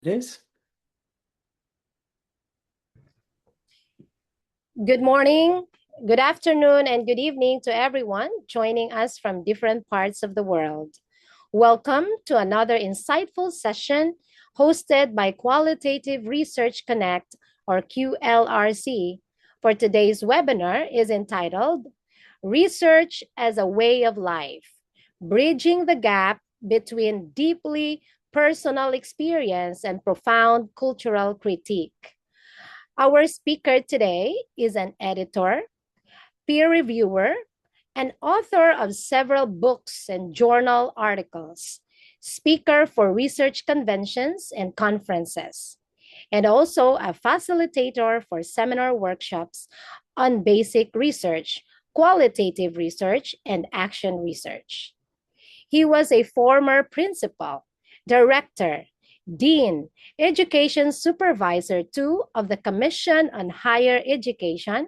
Please. Good morning, good afternoon, and good evening to everyone joining us from different parts of the world. Welcome to another insightful session hosted by Qualitative Research Connect, or QLRC. For today's webinar is entitled Research as a Way of Life, Bridging the Gap Between Deeply Personal Experience and Profound Cultural Critique. Our speaker today is an editor, peer reviewer, and author of several books and journal articles, speaker for research conventions and conferences, and also a facilitator for seminar workshops on basic research, qualitative research, and action research. He was a former principal, director, dean, education supervisor too of the Commission on Higher Education,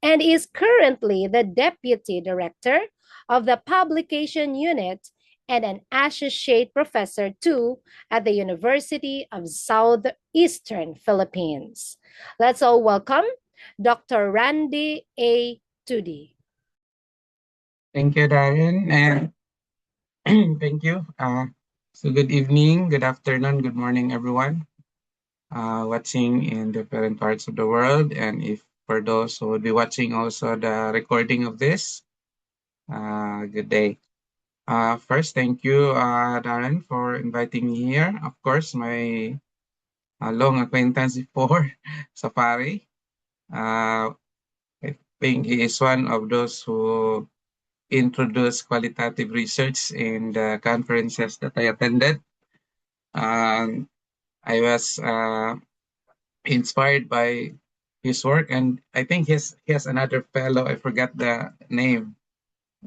and is currently the deputy director of the publication unit and an associate professor too at the University of Southeastern Philippines. Let's all welcome Dr. Randy A. Tudi. Thank you, Darren, and thank you. So good evening, good afternoon, good morning, everyone watching in different parts of the world. And if for those who would be watching also the recording of this, good day. First, thank you, Darren, for inviting me here. Of course, my long acquaintance before Safari. I think he is one of those who introduced qualitative research in the conferences that I attended. I was inspired by his work, and I think he has another fellow, I forgot the name,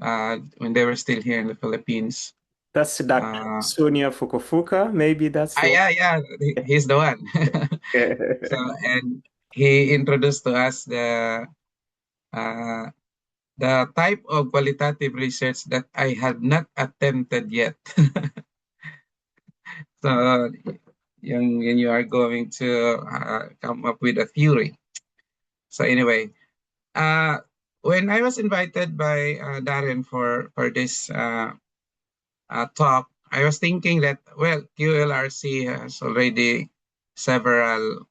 when they were still here in the Philippines. That's Dr. Sonia Fukufuka. Maybe that's the yeah, he's the one. So, and he introduced to us the type of qualitative research that I had not attempted yet. So, when you are going to come up with a theory. So anyway, when I was invited by Darren for this talk, I was thinking that, well, QLRC has already several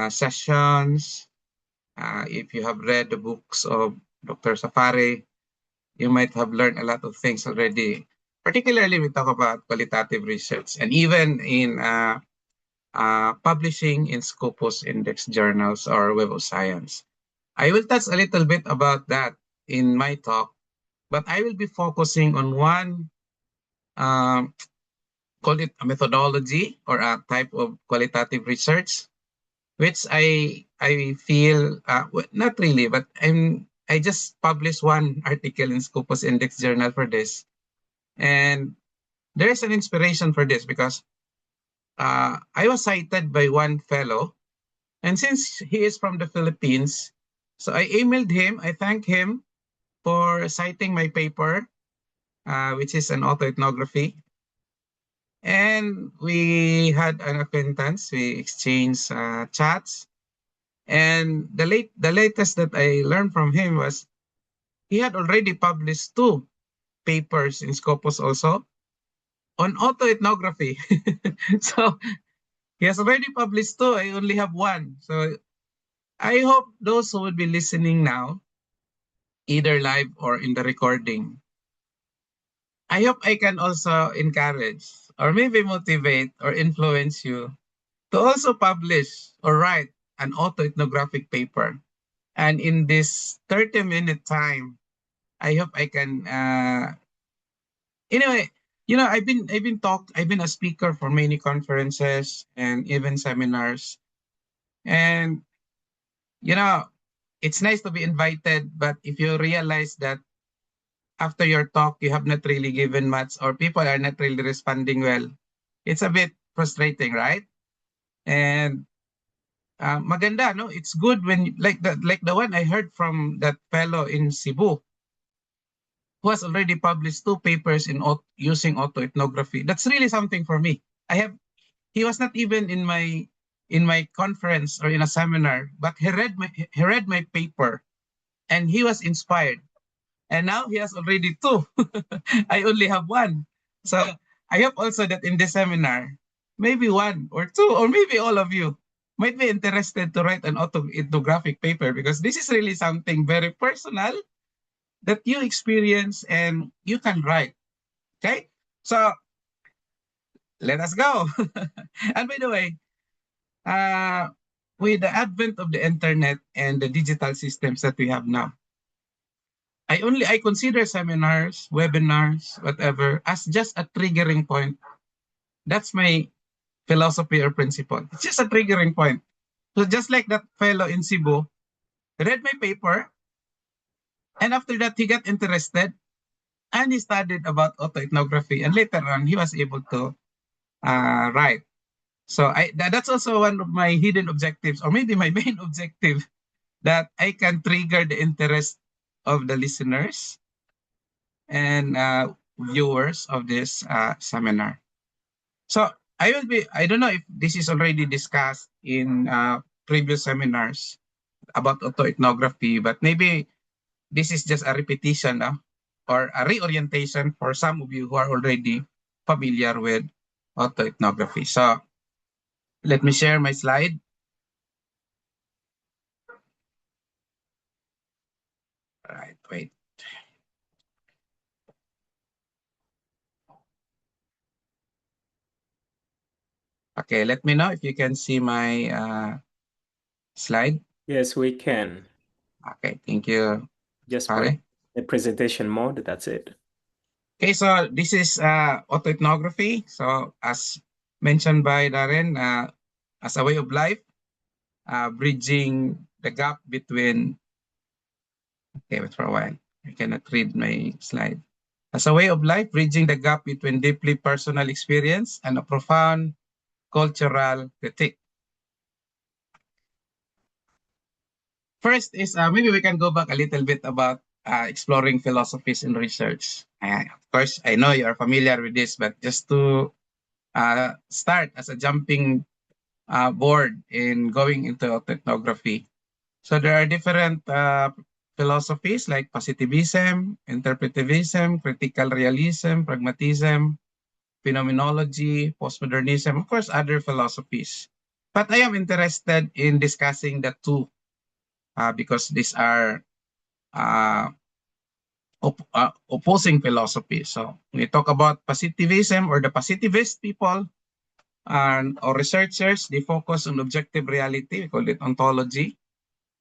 sessions. If you have read the books of Dr. Safari, you might have learned a lot of things already. Particularly, we talk about qualitative research, and even in publishing in Scopus Index journals or Web of Science. I will touch a little bit about that in my talk, but I will be focusing on one, call it a methodology or a type of qualitative research, which I feel, not really, but I just published one article in Scopus Index journal for this. And there's an inspiration for this because I was cited by one fellow, and since he is from the Philippines, so I emailed him. I thank him for citing my paper, which is an autoethnography. And we had an acquaintance. We exchanged chats. And the latest that I learned from him was he had already published 2 papers in Scopus also on autoethnography. So he has already published 2. I only have 1. So I hope those who would be listening now, either live or in the recording, I hope I can also encourage or maybe motivate or influence you to also publish or write an autoethnographic paper. And in this 30-minute time, I hope I can anyway, I've been a speaker for many conferences and even seminars. And it's nice to be invited, but if you realize that after your talk you have not really given much or people are not really responding well, it's a bit frustrating, right? And maganda, no? It's good when like the one I heard from that fellow in Cebu who has already published 2 papers in using autoethnography. That's really something for me. He was not even in my conference or in a seminar, but he read my paper and he was inspired. And now he has already two. I only have one. So I hope also that in the seminar, maybe one or two, or maybe all of you might be interested to write an autoethnographic paper, because this is really something very personal that you experience and you can write. Okay? So let us go. And by the way, with the advent of the internet and the digital systems that we have now, I consider seminars, webinars, whatever, as just a triggering point. That's my philosophy or principle. It's just a triggering point. So just like that fellow in Cebu, read my paper, and after that he got interested and he studied about autoethnography, and later on he was able to write. So that's also one of my hidden objectives, or maybe my main objective, that I can trigger the interest of the listeners and viewers of this seminar. So I don't know if this is already discussed in previous seminars about autoethnography, but maybe this is just a repetition or a reorientation for some of you who are already familiar with autoethnography. So let me share my slide. All right, wait. Okay, let me know if you can see my slide. Yes, we can. Okay, thank you. Just Sorry. put the presentation mode. That's it. Okay, so this is autoethnography. So as mentioned by Darren, as a way of life, bridging the gap between, okay, wait for a while. I cannot read my slide. As a way of life, bridging the gap between deeply personal experience and a profound cultural critique. First is, maybe we can go back a little bit about exploring philosophies in research. Of course, I know you are familiar with this, but just to start as a jumping board in going into autoethnography. So there are different philosophies like positivism, interpretivism, critical realism, pragmatism, phenomenology, postmodernism, of course, other philosophies. But I am interested in discussing the two because these are opposing philosophies. So when we talk about positivism or the positivist people or researchers, they focus on objective reality, we call it ontology,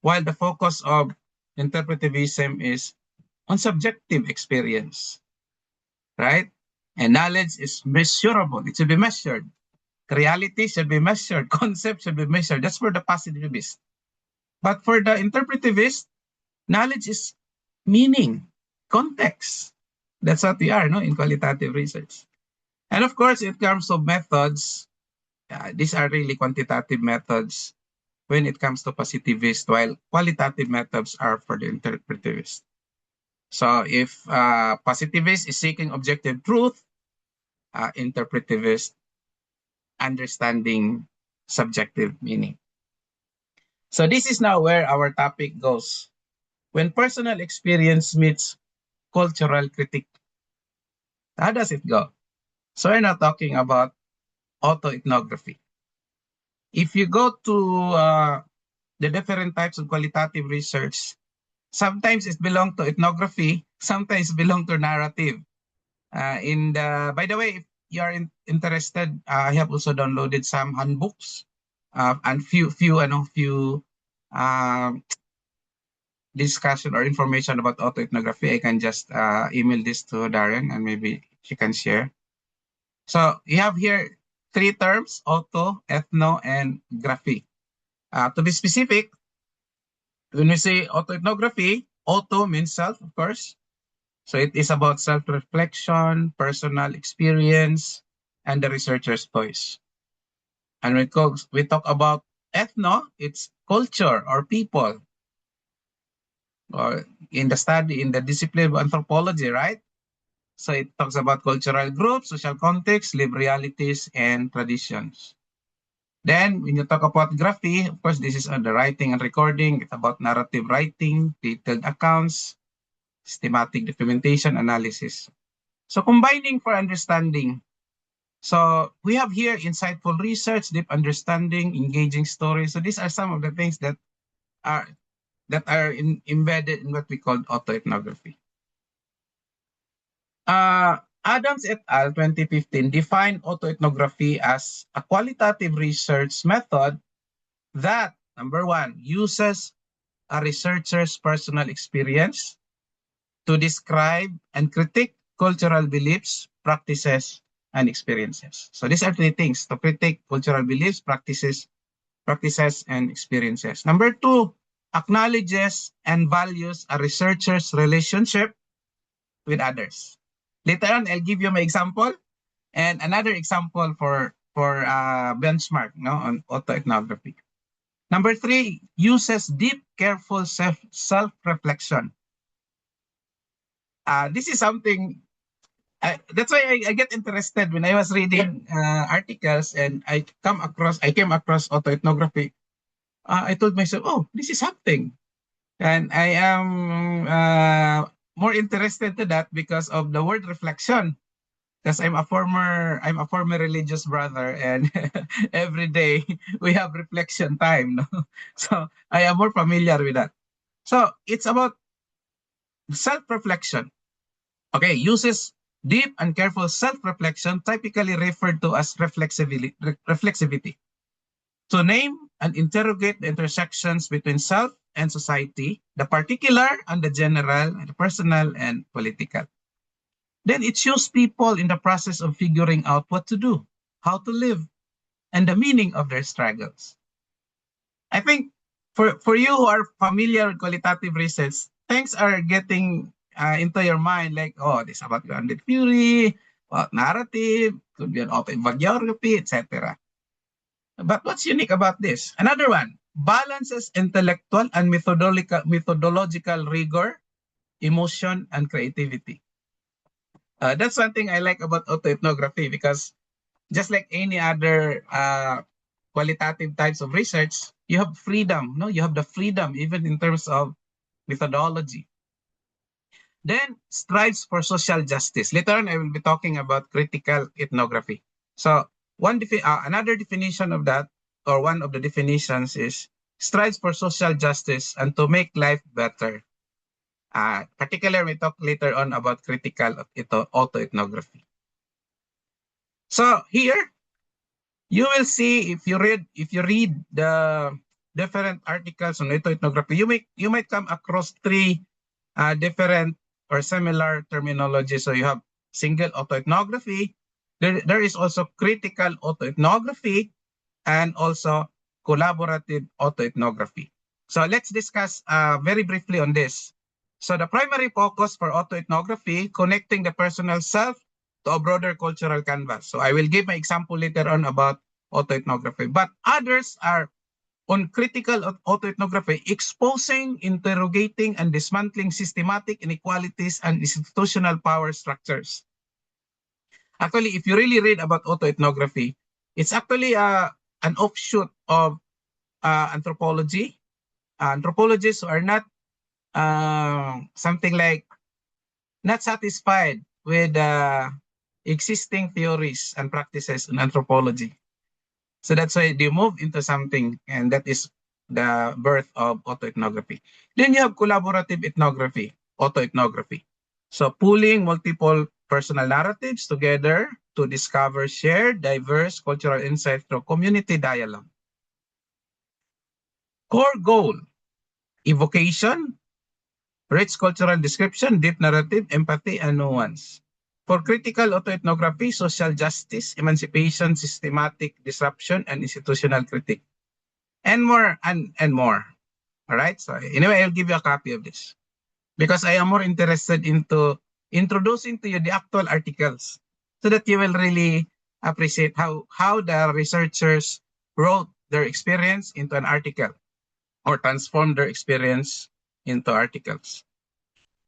while the focus of interpretivism is on subjective experience, right? And knowledge is measurable. It should be measured. Reality should be measured. Concept should be measured. That's for the positivist. But for the interpretivist, knowledge is meaning, context. That's what we are, no, in qualitative research. And of course, in terms of methods, these are really quantitative methods when it comes to positivist, while qualitative methods are for the interpretivist. So if positivist is seeking objective truth, interpretivist understanding subjective meaning. So this is now where our topic goes. When personal experience meets cultural critique, how does it go? So we're now talking about autoethnography. If you go to the different types of qualitative research, sometimes it belongs to ethnography, sometimes it belongs to narrative. By the way, if you are interested, I have also downloaded some handbooks and few discussion or information about autoethnography. I can just email this to Darren and maybe she can share. So you have here three terms: auto, ethno, and graphy. To be specific, when we say autoethnography, auto means self, of course. So it is about self-reflection, personal experience, and the researcher's voice. And when we talk about ethno, it's culture or people. Or in the discipline of anthropology, right? So it talks about cultural groups, social context, lived realities, and traditions. Then when you talk about graphy, of course, this is on the writing and recording. It's about narrative writing, detailed accounts, systematic documentation, analysis. So combining for understanding. So we have here insightful research, deep understanding, engaging stories. So these are some of the things that are embedded in what we call autoethnography. Adams et al. 2015 defined autoethnography as a qualitative research method that, number one, uses a researcher's personal experience to describe and critique cultural beliefs, practices, and experiences. So these are three things: to critique cultural beliefs, practices, and experiences. Number two, acknowledges and values a researcher's relationship with others. Later on, I'll give you my example and another example for benchmark on autoethnography. Number three, uses deep, careful self-reflection. This is something, that's why I get interested when I was reading articles and I came across autoethnography. I told myself, oh, this is something. And I am more interested to that because of the word reflection. Because I'm a former religious brother, and every day we have reflection time. No? So I am more familiar with that. So it's about self-reflection. Okay, uses deep and careful self-reflection, typically referred to as reflexivity. To name and interrogate the intersections between self and society, the particular and the general, and the personal and political. Then it shows people in the process of figuring out what to do, how to live, and the meaning of their struggles. I think for you who are familiar with qualitative research, things are getting into your mind like, oh, this is about grounded theory, about narrative, could be an autobiography, etc. But what's unique about this? Another one, balances intellectual and methodological rigor, emotion, and creativity. That's one thing I like about autoethnography, because just like any other qualitative types of research, you have freedom. No, you have the freedom even in terms of methodology. Then strives for social justice. Later on, I will be talking about critical ethnography. So another definition of that, or one of the definitions, is strives for social justice and to make life better. Particularly, we talk later on about critical autoethnography. So here, you will see, if you read the different articles on autoethnography, you might come across three different or similar terminology. So you have single autoethnography. There is also critical autoethnography, and also collaborative autoethnography. So let's discuss very briefly on this. So the primary focus for autoethnography, connecting the personal self to a broader cultural canvas. So I will give my example later on about autoethnography. But others are on critical autoethnography, exposing, interrogating, and dismantling systematic inequalities and institutional power structures. Actually, if you really read about autoethnography, it's actually an offshoot of anthropology. Anthropologists are not something like not satisfied with existing theories and practices in anthropology. So that's why they move into something, and that is the birth of autoethnography. Then you have collaborative ethnography, autoethnography. So pooling multiple personal narratives together to discover shared, diverse cultural insights through community dialogue. Core goal, evocation, rich cultural description, deep narrative, empathy, and nuance. For critical autoethnography, social justice, emancipation, systematic disruption, and institutional critique. And more, and more. All right? So anyway, I'll give you a copy of this, because I am more interested into introducing to you the actual articles, so that you will really appreciate how the researchers wrote their experience into an article, or transformed their experience into articles.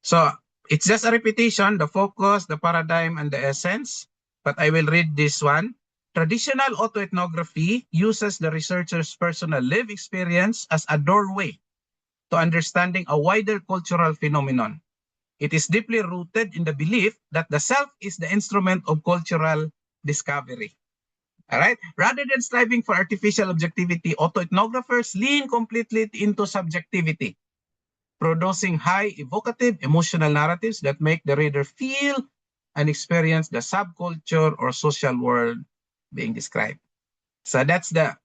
So it's just a repetition, the focus, the paradigm, and the essence. But I will read this one. traditional autoethnography uses the researcher's personal lived experience as a doorway to understanding a wider cultural phenomenon. It is deeply rooted in the belief that the self is the instrument of cultural discovery. All right? Rather than striving for artificial objectivity, autoethnographers lean completely into subjectivity, producing high evocative emotional narratives that make the reader feel and experience the subculture or social world being described. So that's the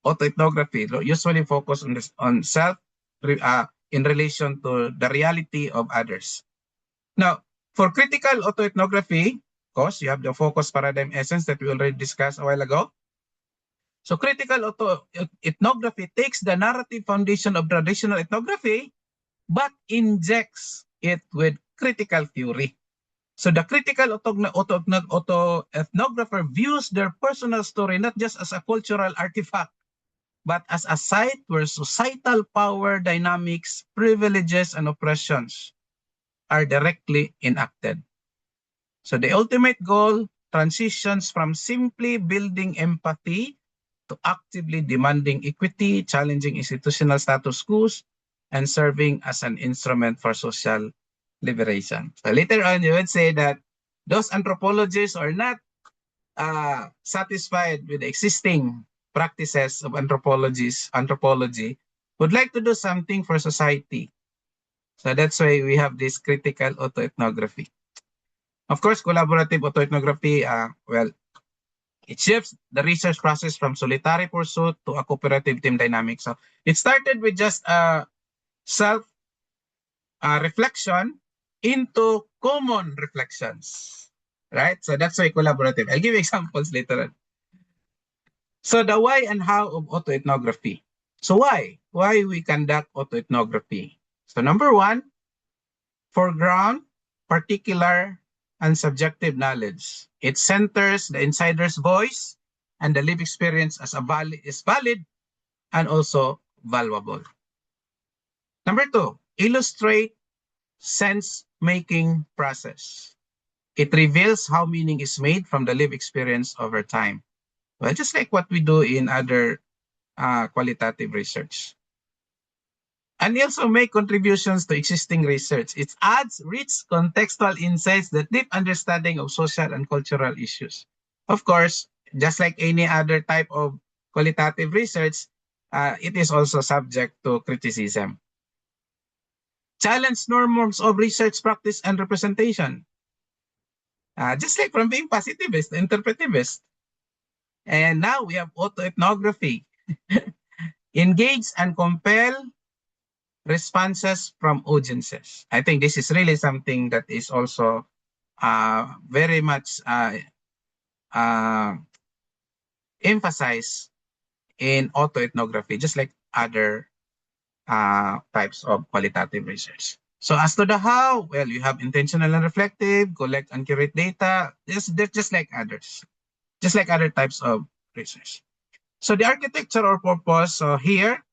autoethnography, usually focus on self in relation to the reality of others. Now, for critical autoethnography, of course, you have the focus paradigm essence that we already discussed a while ago. So critical autoethnography takes the narrative foundation of traditional ethnography, but injects it with critical theory. So the critical autoethnographer views their personal story not just as a cultural artifact, but as a site where societal power dynamics, privileges, and oppressions are directly enacted. So the ultimate goal transitions from simply building empathy to actively demanding equity, challenging institutional status quo, and serving as an instrument for social liberation. So later on, you would say that those anthropologists are not satisfied with the existing practices of anthropology, would like to do something for society. So that's why we have this critical autoethnography. Of course, collaborative autoethnography, well, it shifts the research process from solitary pursuit to a cooperative team dynamic. So it started with just self-reflection into common reflections, right? So that's why collaborative. I'll give examples later on. So the why and how of autoethnography. So why? Why we conduct autoethnography? So number one, foreground, particular, and subjective knowledge. It centers the insider's voice and the lived experience as valid and also valuable. Number two, illustrate sense-making process. It reveals how meaning is made from the lived experience over time. Well, just like what we do in other qualitative research. And also make contributions to existing research. It adds rich contextual insights, that deep understanding of social and cultural issues. Of course, just like any other type of qualitative research, it is also subject to criticism. Challenge norms of research practice and representation. Just like from being positivist, interpretivist. And now we have autoethnography. Engage and compel responses from audiences. I think this is really something that is also very much emphasized in autoethnography, just like other types of qualitative research. So as to the how, well, you have intentional and reflective, collect and curate data. They're just like others, just like other types of research. So the architecture or purpose, so here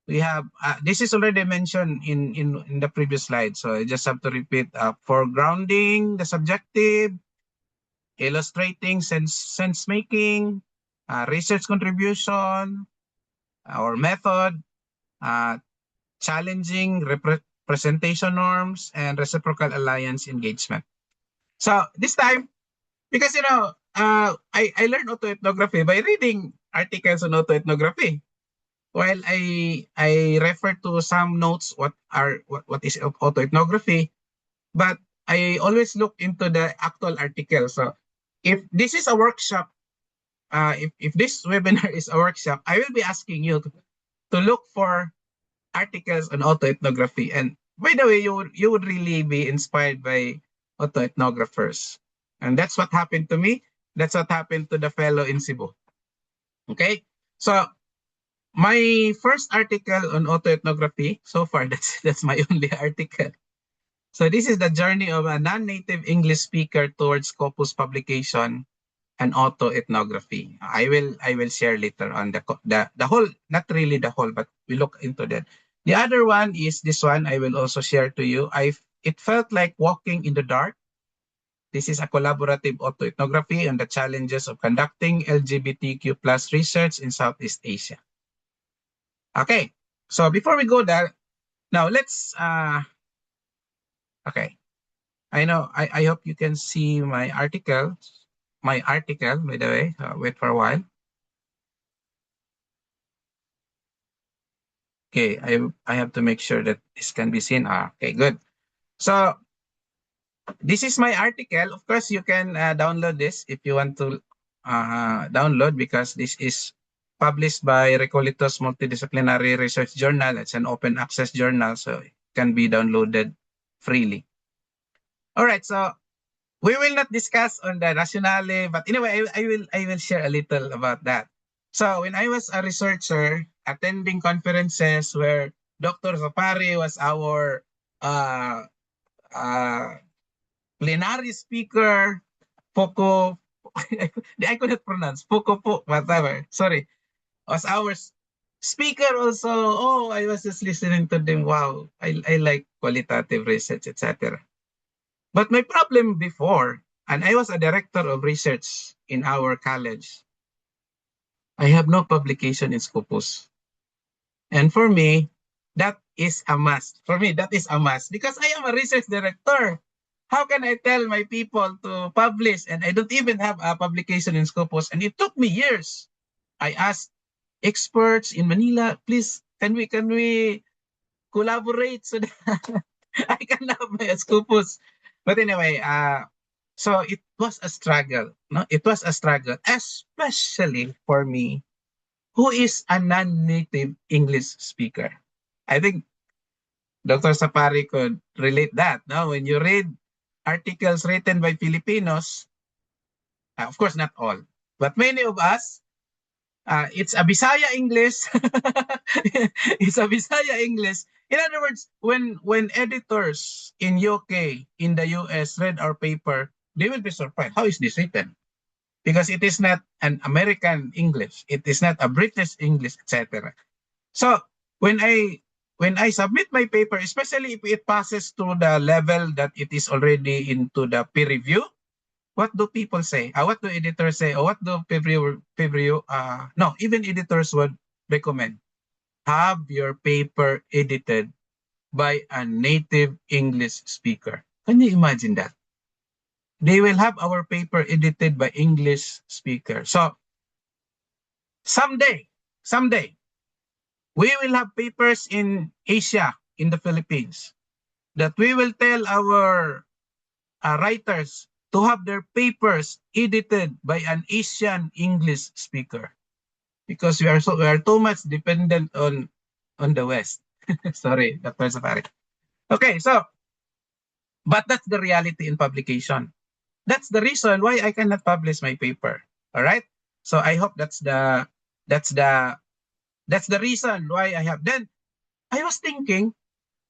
we have, this is already mentioned in the previous slide. So I just have to repeat, foregrounding the subjective, illustrating sense making, research contribution or method, challenging representation norms, and reciprocal alliance engagement. So this time, because I learned autoethnography by reading articles on autoethnography. While I refer to some notes what is autoethnography, but I always look into the actual article. So if this is a workshop, if this webinar is a workshop, I will be asking you to look for articles on autoethnography. And by the way, you would really be inspired by autoethnographers. And that's what happened to me. That's what happened to the fellow in Cebu. Okay, so my first article on autoethnography, so far that's my only article. So this is the journey of a non-native English speaker towards Scopus publication and autoethnography. I will share later on the whole, not really the whole, but we look into that. The other one is this one. I will also share to you. It felt like walking in the dark. This is a collaborative autoethnography on the challenges of conducting LGBTQ+ research in Southeast Asia. Okay, so before we go there, now let's, okay. I hope you can see my article, by the way. Wait for a while. Okay, I have to make sure that this can be seen. Okay, good. So this is my article. Of course, you can download this if you want to download, because this is published by Recoletos Multidisciplinary Research Journal. It's an open access journal, so it can be downloaded freely. All right, so we will not discuss on the rationale, but anyway, I will share a little about that. So when I was a researcher attending conferences where Dr. Zapari was our plenary speaker, Poco, I couldn't pronounce, Poco, whatever, sorry, was our speaker also. Oh, I was just listening to them. Wow, I like qualitative research, etc. But my problem before, and I was a director of research in our college, I have no publication in Scopus. And for me, that is a must. For me, that is a must because I am a research director. How can I tell my people to publish and I don't even have a publication in Scopus? And it took me years. I asked experts in Manila, please, can we collaborate so that I can have my Scopus? But anyway, so it was a struggle. No, it was a struggle, especially for me, who is a non-native English speaker. I think Dr. Sapari could relate that. No, when you read articles written by Filipinos, of course not all, but many of us, it's a Bisaya English. It's a Bisaya English. In other words, when editors in UK, in the US read our paper, they will be surprised. How is this written? Because it is not an American English. It is not a British English, etc. So when I submit my paper, especially if it passes to the level that it is already into the peer review, what do people say? What do editors say? Or what do no, even editors would recommend. Have your paper edited by a native English speaker. Can you imagine that? They will have our paper edited by English speaker. So someday, we will have papers in Asia, in the Philippines, that we will tell our writers to have their papers edited by an Asian English speaker, because we are too much dependent on the West. Sorry, Dr. Safari. Okay, so, but that's the reality in publication. That's the reason why I cannot publish my paper. All right. So I hope that's the reason why I have. Then I was thinking,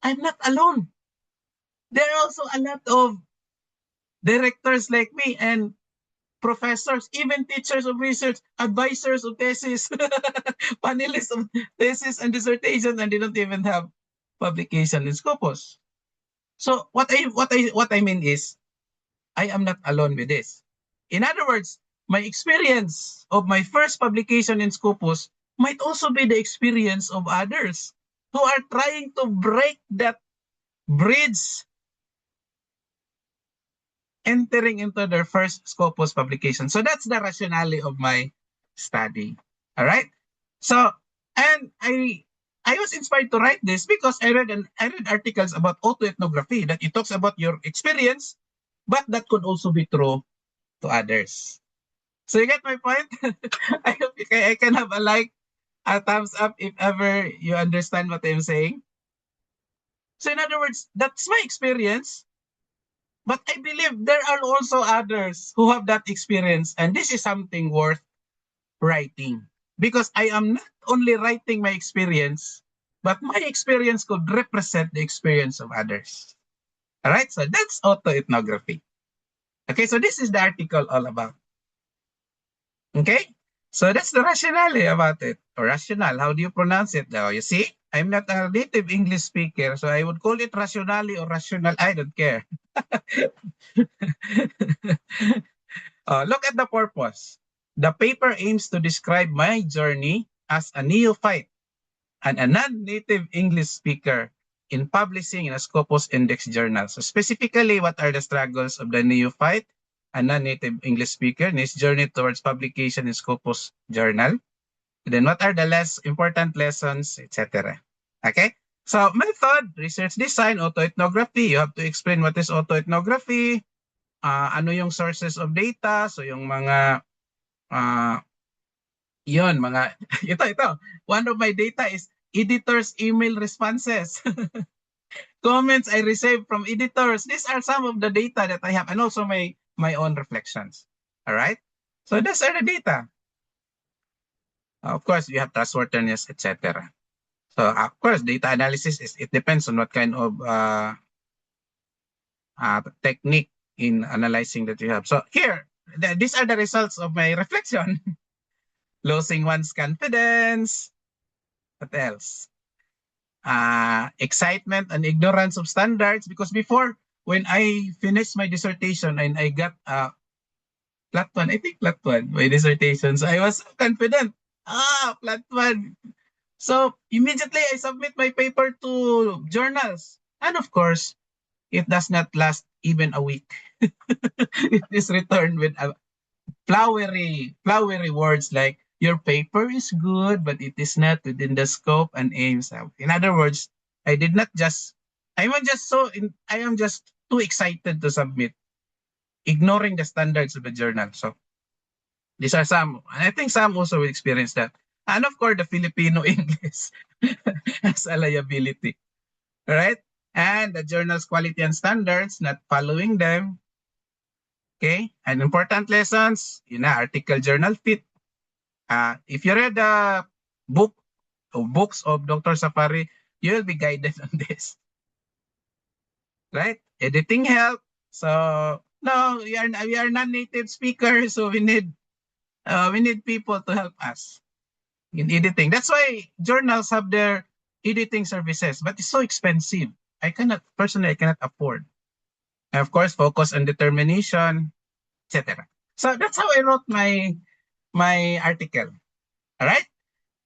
I'm not alone. There are also a lot of directors like me and professors, even teachers of research, advisors of thesis, panelists of thesis and dissertations, and they don't even have publication in Scopus. So what I mean is, I am not alone with this. In other words, my experience of my first publication in Scopus might also be the experience of others who are trying to break that bridge entering into their first Scopus publication. So that's the rationale of my study. All right. So, and I was inspired to write this because I read articles about autoethnography, that it talks about your experience, but that could also be true to others. So you get my point? I hope I can have a thumbs up if ever you understand what I'm saying. So in other words, that's my experience. But I believe there are also others who have that experience. And this is something worth writing. Because I am not only writing my experience, but my experience could represent the experience of others. All right, so that's autoethnography. Okay, so this is the article all about. Okay, so that's the rationale about it. Or rational, how do you pronounce it now? You see, I'm not a native English speaker, so I would call it rationale or rational. I don't care. Look at the purpose. The paper aims to describe my journey as a neophyte and a non-native English speaker in publishing in a Scopus Index journal. So specifically, what are the struggles of the neophyte, a non-native English speaker, in his journey towards publication in Scopus journal? And then what are the less important lessons, etc. Okay? So method, research design, autoethnography. You have to explain what is autoethnography, ano yung sources of data, so yung mga yun, mga ito. One of my data is editors' email responses. Comments I received from editors. These are some of the data that I have, and also my own reflections. All right? So these are the data. Of course, you have trustworthiness, etc. So of course, data analysis it depends on what kind of technique in analyzing that you have. So here, these are the results of my reflection. Losing one's confidence. What else? Excitement and ignorance of standards. Because before, when I finished my dissertation and I got Plat 1, I think Plat 1, my dissertation, so I was so confident. Plat 1. So immediately I submit my paper to journals. And of course, it does not last even a week. It is returned with a flowery words like, your paper is good, but it is not within the scope and aims. In other words, I am just too excited to submit, ignoring the standards of the journal. So these are some, and I think some also will experience that. And of course, the Filipino English has a liability. All right? And the journal's quality and standards, not following them. Okay? And important lessons, article journal fit. If you read the books of Dr. Safari, you will be guided on this. Right? Editing help. So no, we are non-native speakers, so we need people to help us in editing. That's why journals have their editing services, but it's so expensive. I cannot afford. And of course, focus on determination, etc. So that's how I wrote my article. All right.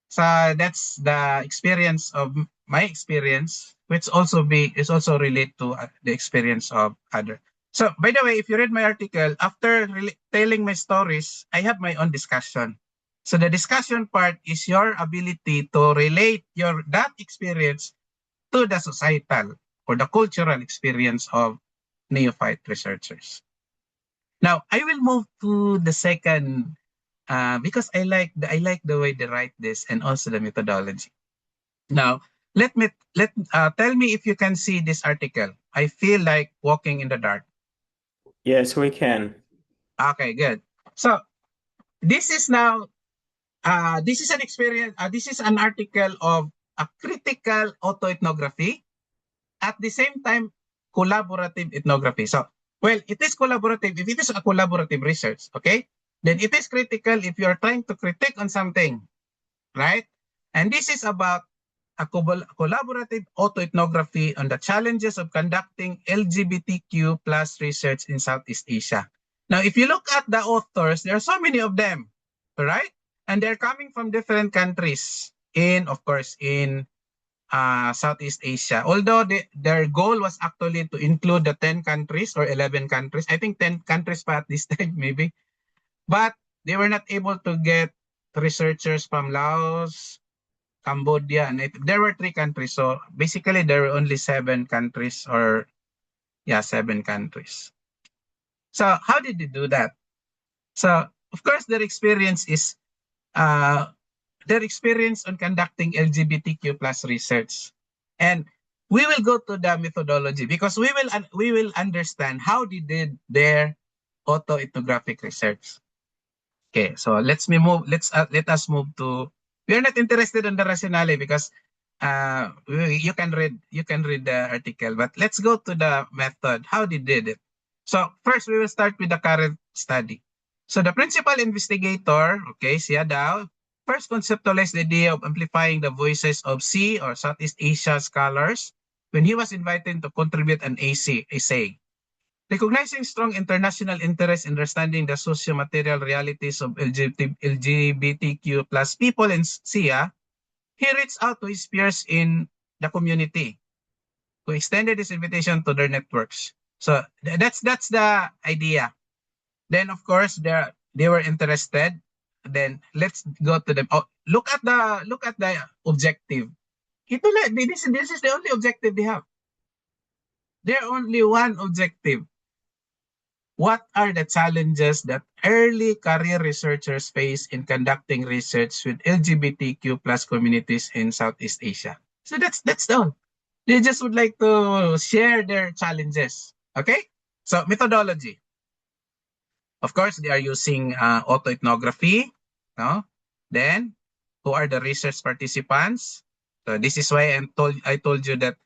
So that's the experience of my experience, which also relate to the experience of other. So by the way, if you read my article, after telling my stories, I have my own discussion. So the discussion part is your ability to relate that experience to the societal or the cultural experience of neophyte researchers. Now I will move to the second. Because I like the way they write this and also the methodology. Now, tell me if you can see this article. I feel like walking in the dark. Yes, we can. Okay, good. So this is now this is an experience. This is an article of a critical autoethnography, at the same time collaborative ethnography. So, well, it is collaborative if it is a collaborative research. Okay. Then it is critical if you are trying to critique on something, right? And this is about a collaborative autoethnography on the challenges of conducting LGBTQ plus research in Southeast Asia. Now, if you look at the authors, there are so many of them, right? And they're coming from different countries of course, in Southeast Asia. Although their goal was actually to include the 10 countries or 11 countries. I think 10 countries pa at this time, maybe. But they were not able to get researchers from Laos, Cambodia, and there were 3 countries. So basically, there were only 7 countries 7 countries. So how did they do that? So of course, their experience is their experience on conducting LGBTQ plus research. And we will go to the methodology because we will understand how they did their autoethnographic research. Okay, so let us move to. We are not interested in the rationale because you can read the article, but let's go to the method, how they did it. So first, we will start with the current study. So the principal investigator, okay, siya daw, first conceptualized the idea of amplifying the voices of SEA or Southeast Asia scholars when he was invited to contribute an essay. Recognizing strong international interest in understanding the socio-material realities of LGBTQ plus people in SIA, he reached out to his peers in the community who extended his invitation to their networks. So that's the idea. Then of course they were interested. Then let's go to them. Oh, look at the objective. This is the only objective they have. They're only one objective. What are the challenges that early career researchers face in conducting research with LGBTQ plus communities in Southeast Asia? So that's all. They just would like to share their challenges. Okay? So methodology. Of course, they are using autoethnography. No? Then, who are the research participants? So this is why I told you that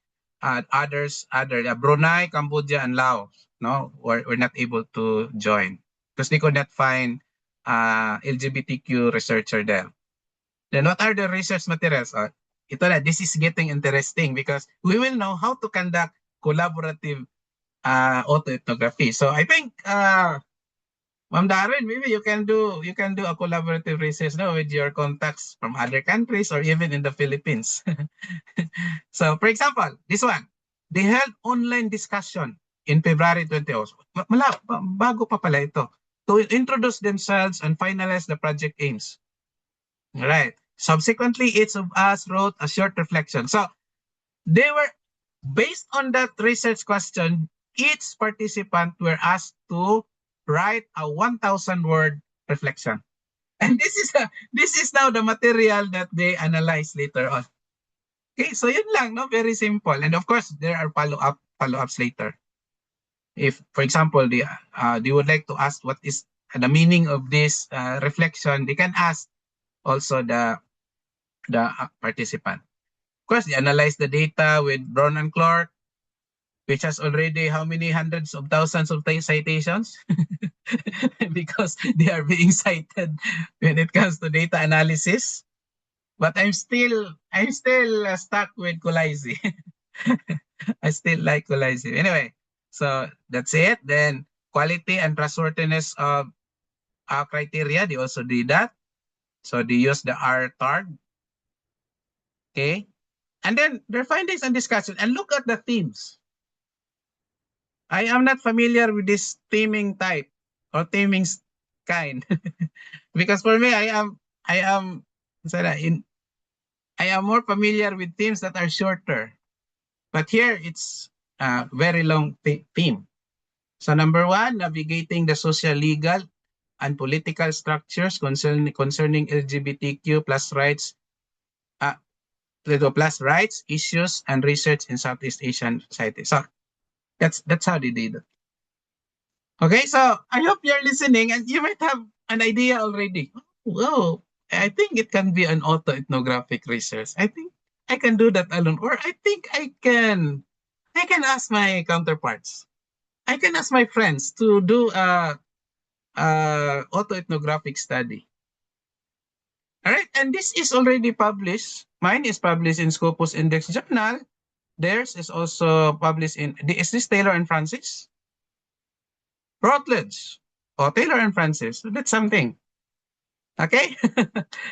Brunei, Cambodia, and Laos, no, were not able to join because they could not find LGBTQ researcher there. Then what are the research materials? This is getting interesting because we will know how to conduct collaborative autoethnography. So I think Ma'am Darren, maybe you can do a collaborative research now with your contacts from other countries or even in the Philippines. So, for example, this one, they held online discussion in February 20. Bago pa pala ito. To introduce themselves and finalize the project aims. All right. Subsequently, each of us wrote a short reflection. So, they were, based on that research question, each participant were asked to write a 1,000-word reflection. And this is now the material that they analyze later on. Okay, so yun lang, no? Very simple. And of course, there are follow-ups later. If, for example, they would like to ask what is the meaning of this reflection, they can ask also the participant. Of course, they analyze the data with Brown and Clark, which has already how many hundreds of thousands of citations? Because they are being cited when it comes to data analysis. But I'm still stuck with Colaisi. I still like Colaisi. Anyway, so that's it. Then quality and trustworthiness of criteria, they also did that. So they use the RTARG. Okay. And then their findings and discussion. And look at the themes. I am not familiar with this theming type or theming kind. Because for me, I am more familiar with themes that are shorter. But here it's a very long theme. So number 1, navigating the social, legal, and political structures concerning LGBTQ plus rights, issues, and research in Southeast Asian society. So that's how they did it. Okay, so I hope you're listening and you might have an idea already. Whoa, I think it can be an autoethnographic research. I think I can do that alone, or I think I can ask my counterparts. I can ask my friends to do a autoethnographic study. All right, and this is already published. Mine is published in Scopus Index Journal. Theirs is also published in, is this Taylor and Francis? Routledge. Oh, Taylor and Francis. So that's something. Okay?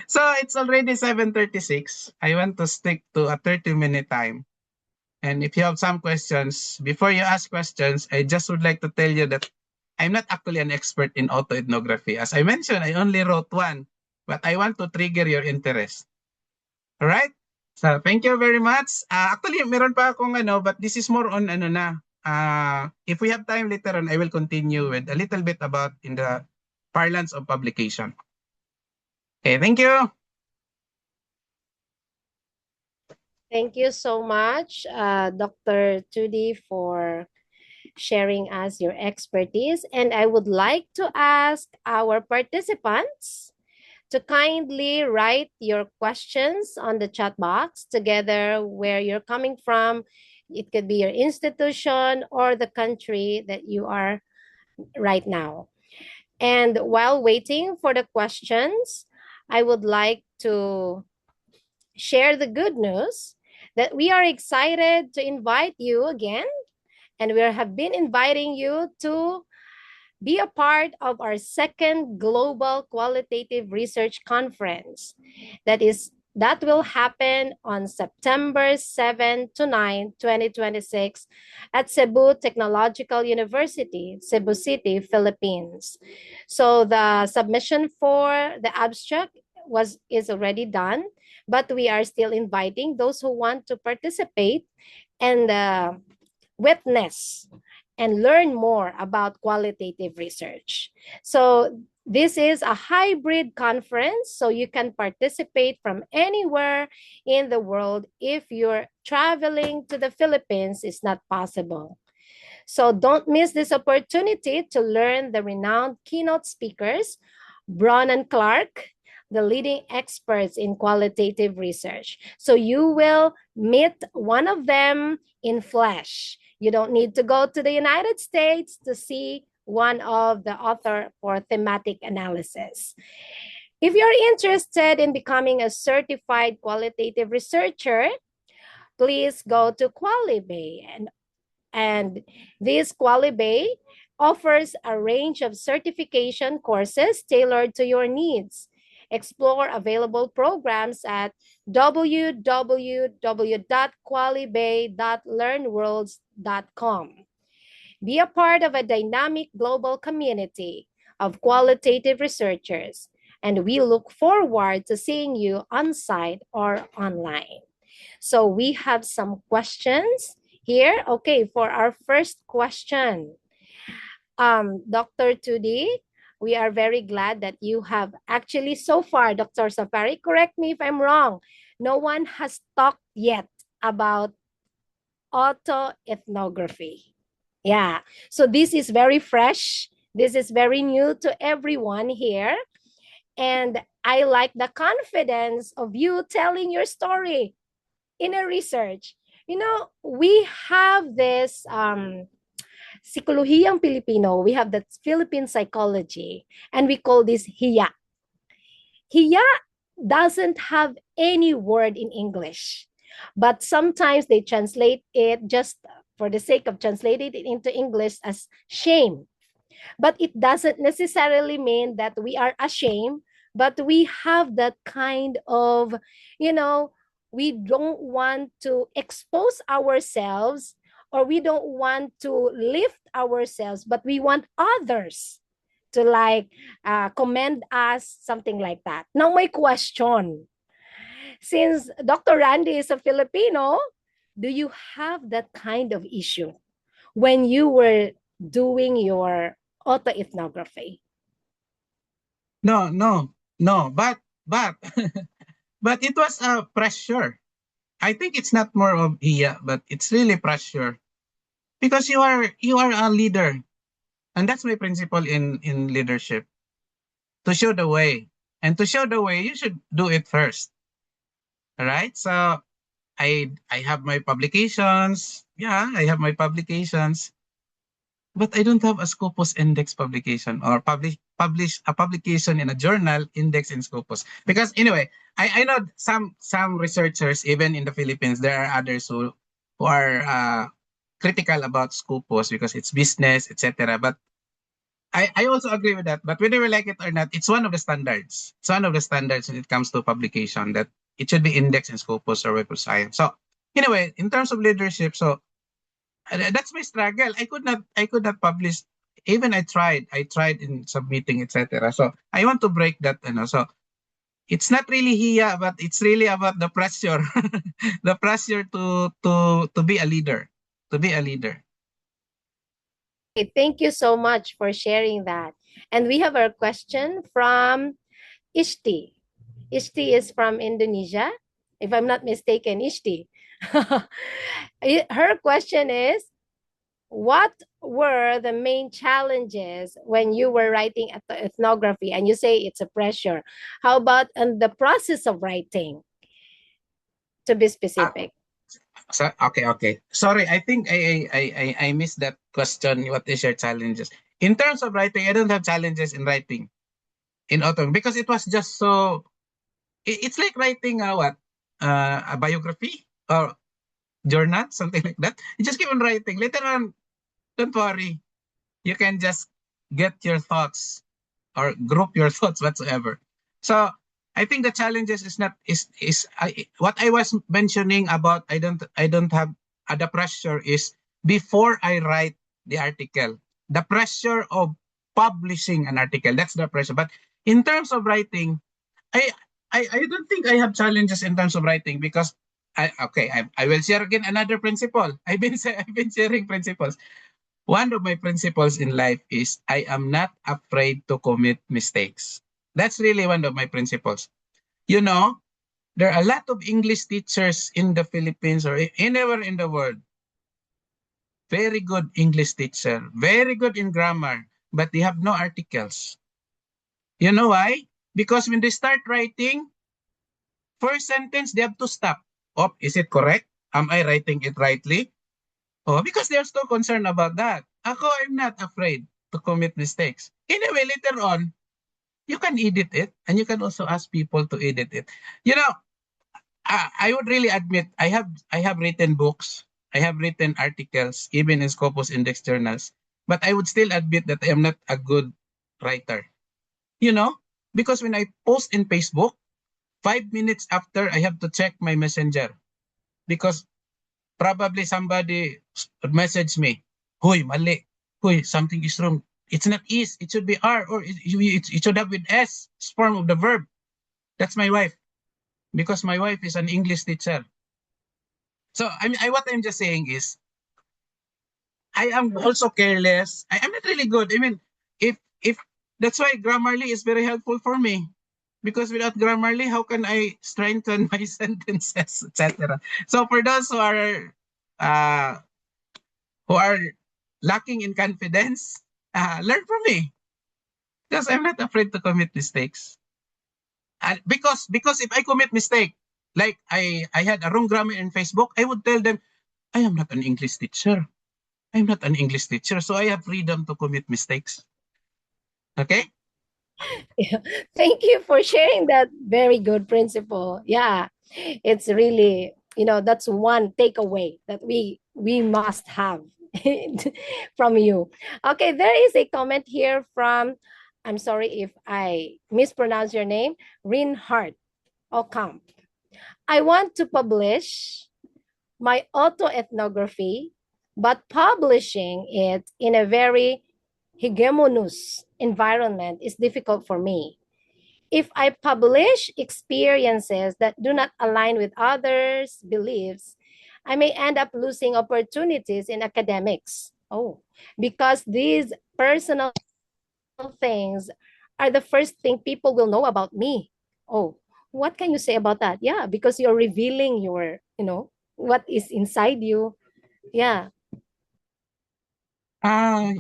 So it's already 7:36. I want to stick to a 30-minute time. And if you have some questions, before you ask questions, I just would like to tell you that I'm not actually an expert in autoethnography. As I mentioned, I only wrote one, but I want to trigger your interest. All right? So thank you very much. Actually, meron pa akong but this is more on if we have time later on, I will continue with a little bit about in the parlance of publication. Okay, thank you. Thank you so much, Dr. Tudi, for sharing us your expertise. And I would like to ask our participants to kindly write your questions on the chat box together where you're coming from. It could be your institution or the country that you are right now. And while waiting for the questions, I would like to share the good news that we are excited to invite you again, and we have been inviting you to be a part of our second Global Qualitative Research Conference that will happen on September 7 to 9, 2026 at Cebu Technological University, Cebu City, Philippines. So the submission for the abstract is already done, but we are still inviting those who want to participate and witness and learn more about qualitative research. So this is a hybrid conference, so you can participate from anywhere in the world. If you're traveling to the Philippines, it's not possible. So don't miss this opportunity to learn the renowned keynote speakers, Braun and Clark, the leading experts in qualitative research. So you will meet one of them in flesh. You don't need to go to the United States to see one of the author for thematic analysis. If you're interested in becoming a certified qualitative researcher, please go to Qualibay. And this Qualibay offers a range of certification courses tailored to your needs. Explore available programs at www.qualibay.learnworlds.com. Be a part of a dynamic global community of qualitative researchers, and we look forward to seeing you on site or online. So we have some questions here. Okay, for our first question, Dr. Tudi, we are very glad that you have actually so far, Dr. Safari, correct me if I'm wrong, no one has talked yet about autoethnography. Yeah, so this is very fresh. This is very new to everyone here. And I like the confidence of you telling your story in a research. You know, we have this Psikolohiyang Pilipino, we have the Philippine psychology, and we call this hiya. Hiya doesn't have any word in English, but sometimes they translate it just for the sake of translating it into English as shame. But it doesn't necessarily mean that we are ashamed, but we have that kind of, you know, we don't want to expose ourselves, or we don't want to lift ourselves, but we want others to like commend us, something like that. Now, my question, since Dr. Randy is a Filipino, do you have that kind of issue when you were doing your autoethnography? No, but but it was a pressure. I think it's not more of hiya, but it's really pressure, because you are a leader, and that's my principle in leadership, to show the way, and to show the way you should do it first. All right, so I have my publications. Yeah, I have my publications, but I don't have a Scopus index publication, or publish a publication in a journal index in Scopus. Because anyway, I know some researchers, even in the Philippines, there are others who are critical about Scopus because it's business, etc. But I also agree with that. But whether we like it or not, it's one of the standards. It's one of the standards when it comes to publication, that it should be indexed in Scopus or Web of Science. So anyway, in terms of leadership, so that's my struggle. I could not publish. Even I tried in submitting, etc. So I want to break that, so it's not really hiya, but it's really about the pressure, the pressure to be a leader, Okay, thank you so much for sharing that. And we have our question from Ishti. Ishti is from Indonesia, if I'm not mistaken, Ishti. Her question is, what were the main challenges when you were writing ethnography? And you say it's a pressure. How about in the process of writing, to be specific? So, okay. Sorry, I think I missed that question. What is your challenges? In terms of writing, I don't have challenges in writing in autumn, because it was just so it's like writing a biography or journal, something like that. You just keep on writing. Later on, don't worry. You can just get your thoughts or group your thoughts whatsoever. So I think the challenges is not is what I was mentioning about I don't have the pressure is before I write the article. The pressure of publishing an article, that's the pressure. But in terms of writing, I I don't think I have challenges in terms of writing because I will share again another principle. I've been sharing principles. One of my principles in life is I am not afraid to commit mistakes. That's really one of my principles. You know, there are a lot of English teachers in the Philippines or anywhere in the world. Very good English teacher, very good in grammar, but they have no articles. You know why? Because when they start writing, first sentence, they have to stop. Oh, is it correct? Am I writing it rightly? Oh, because they're so concerned about that. Ako, I'm not afraid to commit mistakes. Anyway, later on, you can edit it and you can also ask people to edit it. You know, I would really admit I have written books, I have written articles, even in Scopus Index journals, but I would still admit that I am not a good writer. You know, because when I post in Facebook, 5 minutes after I have to check my messenger because probably somebody messaged me, "Hoy, mali. Hoy, something is wrong. It's not is, it should be R or it should have with S. It's form of the verb." That's my wife because my wife is an English teacher. So I mean, what I'm just saying is, I am also careless. I'm not really good. I mean, if that's why Grammarly is very helpful for me because without Grammarly, how can I strengthen my sentences, etc. So for those uh, who are lacking in confidence, learn from me because I'm not afraid to commit mistakes. And because if I commit mistake, like I had a wrong grammar in Facebook, I would tell them, I am not an English teacher. I'm not an English teacher, so I have freedom to commit mistakes. Okay? Yeah. Thank you for sharing that very good principle. Yeah, it's really, that's one takeaway that we must have from you. Okay, there is a comment here from, I'm sorry if I mispronounce your name, Reinhardt Ocamp. I want to publish my autoethnography, but publishing it in a very hegemonous environment is difficult for me. If I publish experiences that do not align with others' beliefs, I may end up losing opportunities in academics. Oh, because these personal things are the first thing people will know about me. Oh, what can you say about that? Yeah, because you're revealing your, what is inside you. Yeah.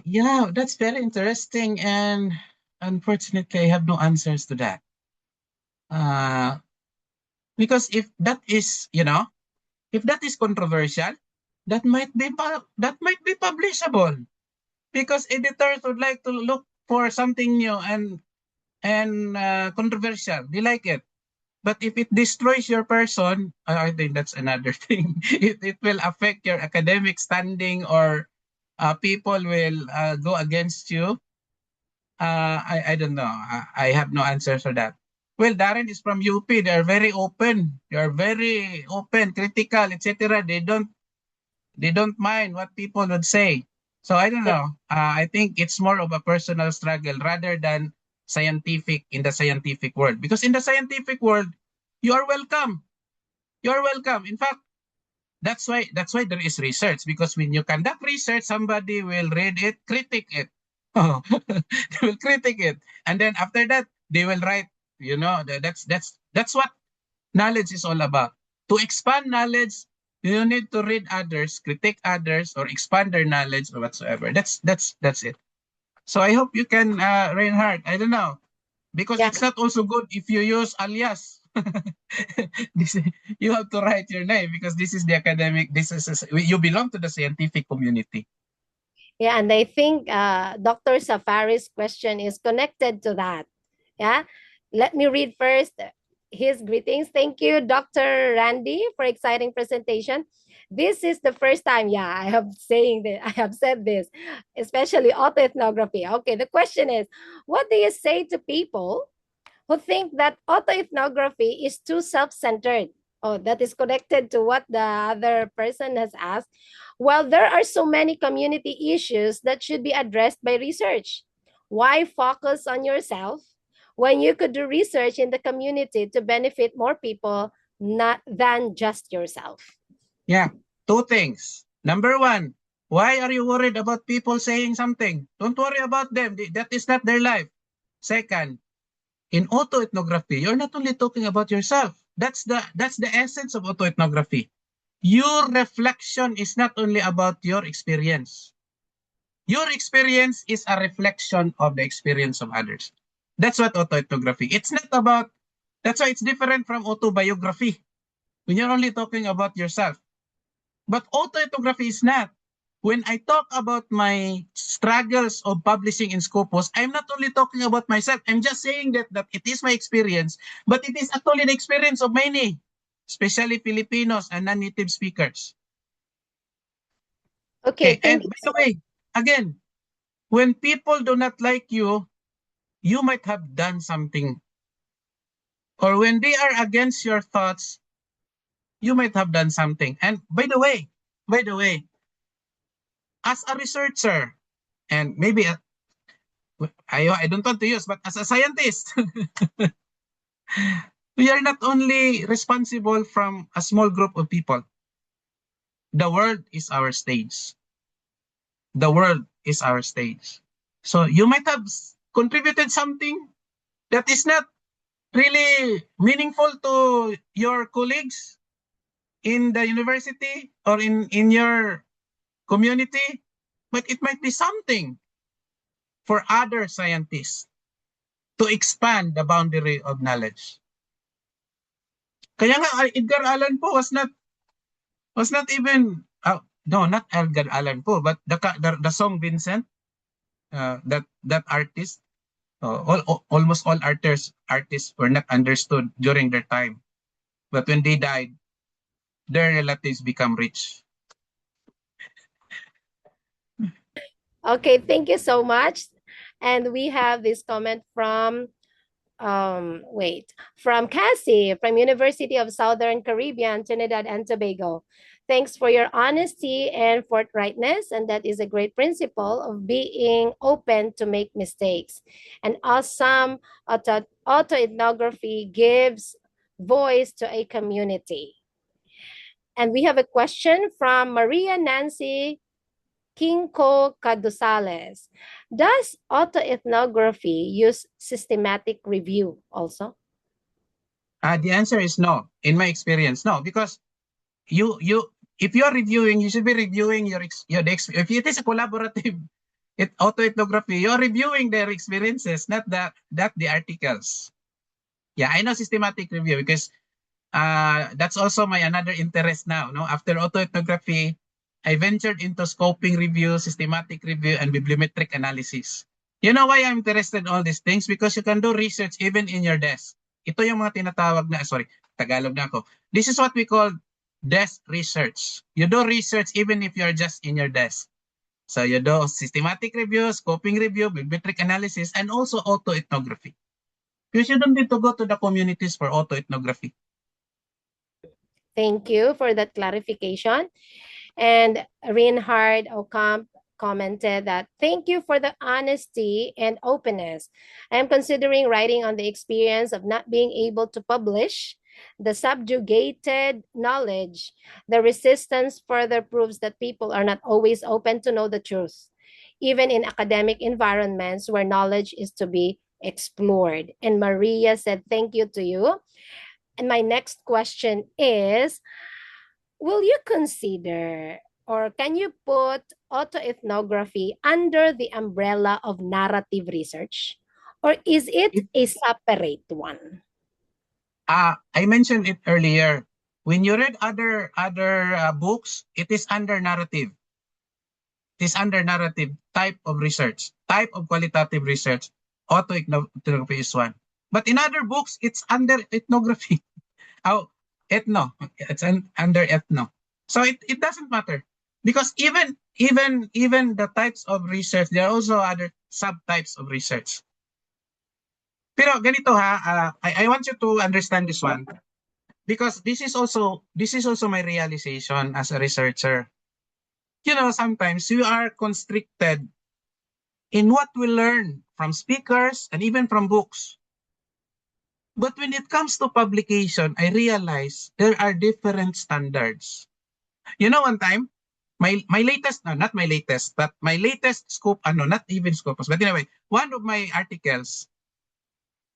Yeah, that's very interesting. And unfortunately, I have no answers to that. Uh, because if that is controversial, that might be publishable because editors would like to look for something new and controversial. They like it. But if it destroys your person, I think that's another thing. It will affect your academic standing or people will go against you. I don't know. I have no answer for that. Well, Darren is from UP. They're very open. They're very open, critical, etc. They don't mind what people would say. So I don't know. I think it's more of a personal struggle rather than scientific in the scientific world. Because in the scientific world, you are welcome. You're welcome. In fact, that's why there is research because when you conduct research, somebody will read it, critique it. They will critique it, and then after that, they will write. That's what knowledge is all about. To expand knowledge, you need to read others, critique others, or expand their knowledge or whatsoever. That's it. So I hope you can, Reinhardt. I don't know because Yeah. it's not also good if you use alias. this, you have to write your name because this is the academic. You belong to the scientific community. Yeah, and I think Dr. Safari's question is connected to that. Yeah, let me read first. his greetings. Thank you, Dr. Randy, for exciting presentation. This is the first time, yeah, I have said this, especially autoethnography. Okay, the question is, what do you say to people who think that autoethnography is too self-centered? Oh, that is connected to what the other person has asked. Well, there are so many community issues that should be addressed by research. Why focus on yourself when you could do research in the community to benefit more people, not than just yourself? Yeah, two things. Number one, why are you worried about people saying something? Don't worry about them. That is not their life. Second, in autoethnography, you're not only talking about yourself. That's the essence of autoethnography. Your reflection is not only about your experience. Your experience is a reflection of the experience of others. That's what autoethnography. It's not about, that's why it's different from autobiography. When you're only talking about yourself. But autoethnography is not. When I talk about my struggles of publishing in Scopus, I'm not only talking about myself. I'm just saying that it is my experience, but it is actually the experience of many, especially Filipinos and non-native speakers. Okay, Okay, and thank you. by the way, again, when people do not like you, you might have done something. Or when they are against your thoughts, you might have done something. And by the way, as a researcher, and maybe I don't want to use, but as a scientist, we are not only responsible from a small group of people. The world is our stage. The world is our stage. So you might have contributed something that is not really meaningful to your colleagues in the university or in your community, but it might be something for other scientists to expand the boundary of knowledge. Kaya nga Edgar Allan Poe was not even no, not Edgar Allan Poe, but the song Vincent, that artist, almost all artists were not understood during their time, but when they died, their relatives become rich. Okay, thank you so much. And we have this comment from from Cassie from University of Southern Caribbean, Trinidad and Tobago. Thanks for your honesty and forthrightness, and that is a great principle of being open to make mistakes. And awesome autoethnography gives voice to a community. And we have a question from Maria Nancy Kinko Cadusales. Does autoethnography use systematic review also? The answer is no. In my experience, no, because you if you're reviewing, you should be reviewing if it is a collaborative autoethnography, you're reviewing their experiences, not the articles. Yeah, I know systematic review because that's also my another interest now. No, after autoethnography, I ventured into scoping review, systematic review, and bibliometric analysis. You know why I'm interested in all these things? Because you can do research even in your desk. Ito yung mga tinatawag na, sorry, Tagalog na ako. This is what we call desk research. You do research even if you're just in your desk. So you do systematic review, scoping review, bibliometric analysis, and also autoethnography. Because you don't need to go to the communities for autoethnography. Thank you for that clarification. And Reinhard Ocamp commented that, thank you for the honesty and openness. I am considering writing on the experience of not being able to publish, the subjugated knowledge. The resistance further proves that people are not always open to know the truth, even in academic environments where knowledge is to be explored. And Maria said, thank you to you. And my next question is, will you consider or can you put autoethnography under the umbrella of narrative research? Or is it a separate one? I mentioned it earlier. When you read other books, it is under narrative. It is under narrative type of research, type of qualitative research. Autoethnography is one. But in other books, it's under ethnography. Oh, ethno. It's under ethno. So it doesn't matter. Because even the types of research, there are also other subtypes of research. Pero ganito ha, I want you to understand this one. Because this is also my realization as a researcher. Sometimes we are constricted in what we learn from speakers and even from books. But when it comes to publication, I realize there are different standards. One time, my latest, no, not my latest, but my latest scoop, not even Scopus, but anyway, one of my articles,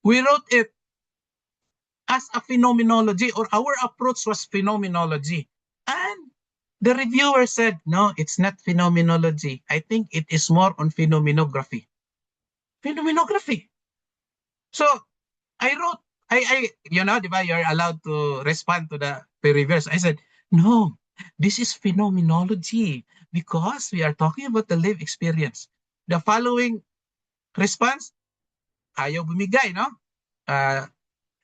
we wrote it as a phenomenology, or our approach was phenomenology. And the reviewer said, no, it's not phenomenology. I think it is more on phenomenography. Phenomenography. So I wrote, diba, you're allowed to respond to the peer reviewers. I said, no, this is phenomenology because we are talking about the lived experience. The following response, ayaw bumigay, no?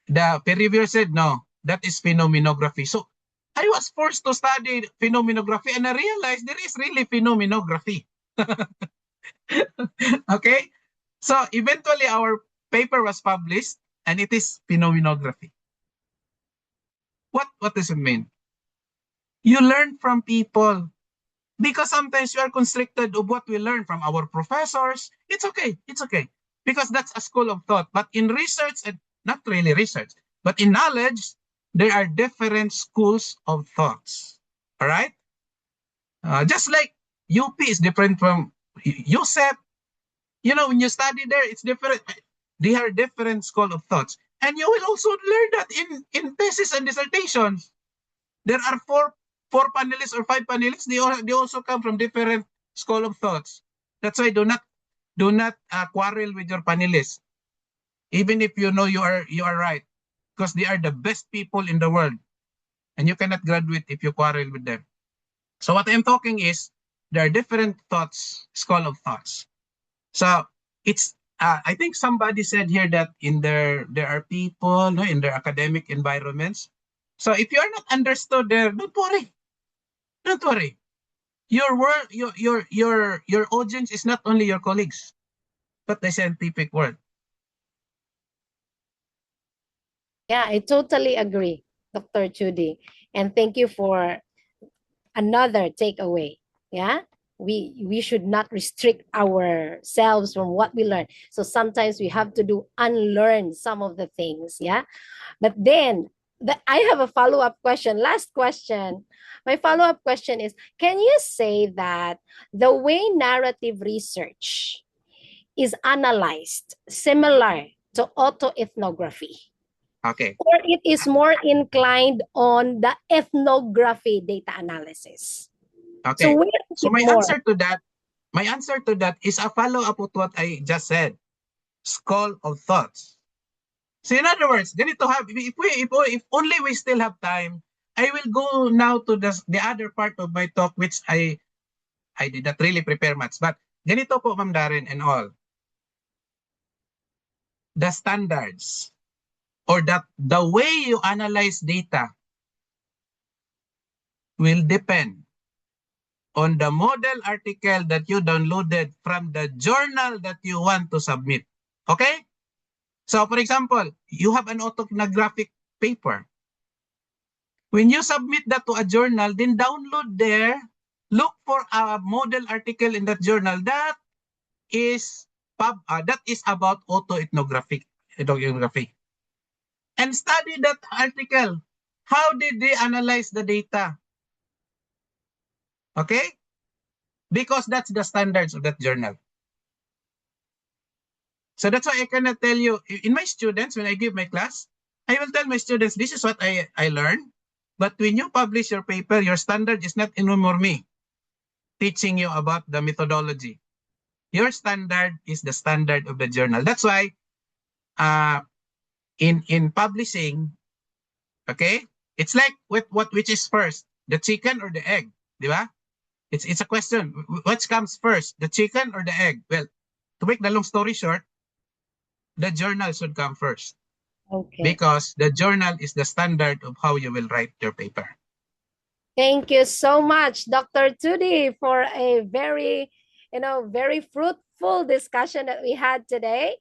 The peer reviewer said, no, that is phenomenography. So I was forced to study phenomenography and I realized there is really phenomenography. Okay? So eventually our paper was published and it is phenomenography. What does it mean? You learn from people because sometimes you are constricted of what we learn from our professors. It's okay. It's okay. Because that's a school of thought. But in research, and not really research, but in knowledge, there are different schools of thoughts. All right? Just like UP is different from USEP. When you study there, it's different. They are different school of thoughts. And you will also learn that in thesis and dissertations. There are four panelists or five panelists. They also come from different school of thoughts. That's why do not quarrel with your panelists, even if you know you are right, because they are the best people in the world, and you cannot graduate if you quarrel with them. So what I'm talking is there are different thoughts, school of thoughts. So it's I think somebody said here that there are people in their academic environments. So if you are not understood there, don't worry. Don't worry. Your world, your audience is not only your colleagues, but the scientific world. Yeah, I totally agree, Dr. Judy. And thank you for another takeaway. Yeah. We should not restrict ourselves from what we learn. So sometimes we have to unlearn some of the things. Yeah. But then I have a follow-up question. Last question. My follow-up question is, can you say that the way narrative research is analyzed similar to autoethnography? Okay. Or it is more inclined on the ethnography data analysis? Okay. So my more? answer to that is a follow-up of what I just said. School of thoughts. So in other words, ganito have if only we still have time, I will go now to the other part of my talk, which I did not really prepare much. But ganito po, Ma'am Darren and all. The standards or the way you analyze data will depend on the model article that you downloaded from the journal that you want to submit. Okay? So for example, you have an autoethnographic paper. When you submit that to a journal, then download there, look for a model article in that journal that is about autoethnography. And study that article. How did they analyze the data? Okay? Because that's the standards of that journal. So that's why I cannot tell you, in my students, when I give my class, I will tell my students, this is what I learned. But when you publish your paper, your standard is not anymore me teaching you about the methodology. Your standard is the standard of the journal. That's why in publishing, okay, it's like which is first, the chicken or the egg, di ba? It's a question. What comes first, the chicken or the egg? Well, to make the long story short, the journal should come first Okay. because the journal is the standard of how you will write your paper. Thank you so much, Dr. Tudi, for a very, very fruitful discussion that we had today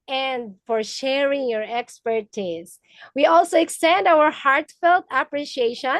and for sharing your expertise. We also extend our heartfelt appreciation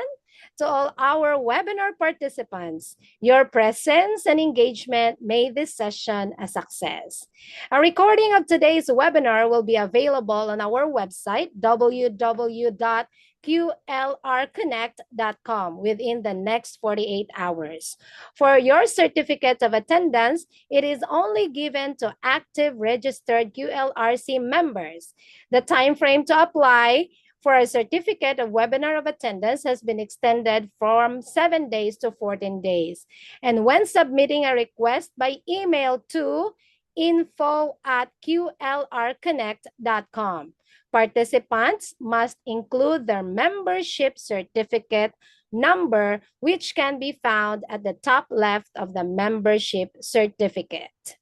to all our webinar participants. Your presence and engagement made this session a success. A recording of today's webinar will be available on our website, www.qlrconnect.com, within the next 48 hours. For your certificate of attendance, it is only given to active registered QLRC members. The time frame to apply for a certificate of webinar of attendance has been extended from 7 days to 14 days. And when submitting a request by email to info@qlrconnect.com, participants must include their membership certificate number, which can be found at the top left of the membership certificate.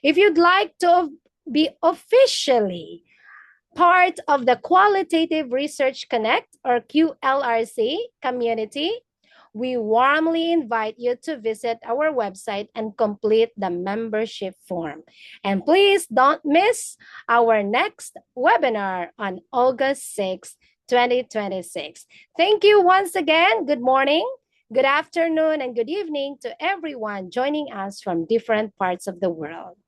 If you'd like to be officially part of the Qualitative Research Connect or QLRC community, we warmly invite you to visit our website and complete the membership form. And please don't miss our next webinar on August 6, 2026. Thank you once again. Good morning, good afternoon, and good evening to everyone joining us from different parts of the world.